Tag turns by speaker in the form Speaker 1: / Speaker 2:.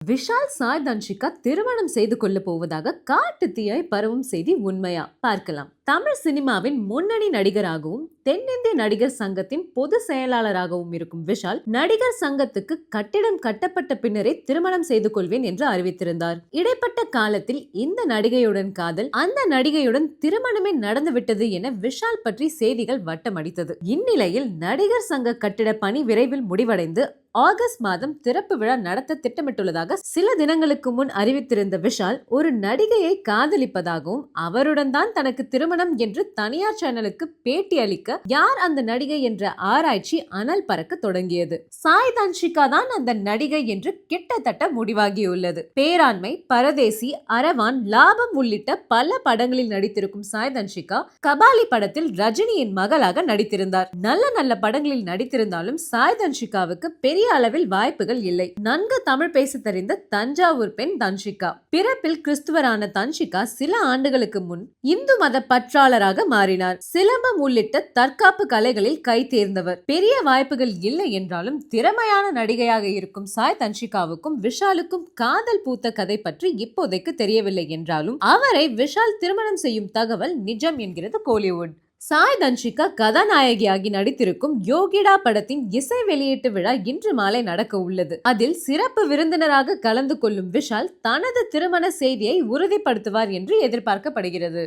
Speaker 1: விஷால் சாய் தன்ஷிகா திருமணம் செய்து கொள்ள போவதாக காட்டு தீயாய் பரவும் செய்தி உண்மையா? பார்க்கலாம். தமிழ் சினிமாவின் முன்னணி நடிகராகவும் தென்னிந்திய நடிகர் சங்கத்தின் பொது செயலாளராகவும் இருக்கும் விஷால் நடிகர் சங்கத்துக்கு கட்டிடம் கட்டப்பட்ட பின்னரே திருமணம் செய்து கொள்வேன் என்று அறிவித்திருந்தார். இடைப்பட்ட காலத்தில் இந்த நடிகையுடன் காதல், அந்த நடிகையுடன் திருமணமே நடந்துவிட்டது என விஷால் பற்றி செய்திகள் வட்டமடித்தது. இந்நிலையில் நடிகர் சங்க கட்டிட பணி விரைவில் முடிவடைந்து ஆகஸ்ட் மாதம் திறப்பு விழா நடத்த திட்டமிட்டுள்ளதாக சில தினங்களுக்கு முன் அறிவித்திருந்த விஷால் ஒரு நடிகையை காதலிப்பதாகவும் அவருடன் தான் தனக்கு திருமணம் என்று தனியார் சேனலுக்கு பேட்டி அளிக்க யார் அந்த நடிகை என்ற ஆராய்ச்சி அனல் பறக்க தொடங்கியது. சாய் தன்ஷிகா தான் அந்த நடிகை என்று கிட்டத்தட்ட முடிவாகியுள்ளது. பேராண்மை, பரதேசி, அரவான், லாபம் உள்ளிட்ட பல படங்களில் நடித்திருக்கும் சாய் தன்ஷிகா கபாலி படத்தில் ரஜினியின் மகளாக நடித்திருந்தார். நல்ல நல்ல படங்களில் நடித்திருந்தாலும் சாய் தன்ஷிகாவுக்கு பெரிய அளவில் வாய்ப்புகள் இல்லை. நன்கு தமிழ் பேச தெரிந்த தஞ்சாவூர் பெண் தன்ஷிகா. பிறப்பில் கிறிஸ்துவரான தன்ஷிகா சில ஆண்டுகளுக்கு முன் இந்து மத பற்றாளராக மாறினார். சிலம்பம் உள்ளிட்ட தற்காப்பு கலைகளில் கை தேர்ந்தவர். பெரிய வாய்ப்புகள் இல்லை என்றாலும் திறமையான நடிகையாக இருக்கும் சாய் தன்ஷிகாவுக்கும் விஷாலுக்கும் காதல் பூத்த கதை பற்றி இப்போதைக்கு தெரியவில்லை என்றாலும் அவரை விஷால் திருமணம் செய்யும் தகவல் நிஜம் என்கிறது கோலிவுட். சாய் தன்ஷிகா கதாநாயகியாகி நடித்திருக்கும் யோகிடா படத்தின் இசை வெளியீட்டு விழா இன்று மாலை நடக்க உள்ளது. அதில் சிறப்பு விருந்தினராக கலந்து கொள்ளும் விஷால் தனது திருமண செய்தியை உறுதிப்படுத்துவார் என்று எதிர்பார்க்கப்படுகிறது.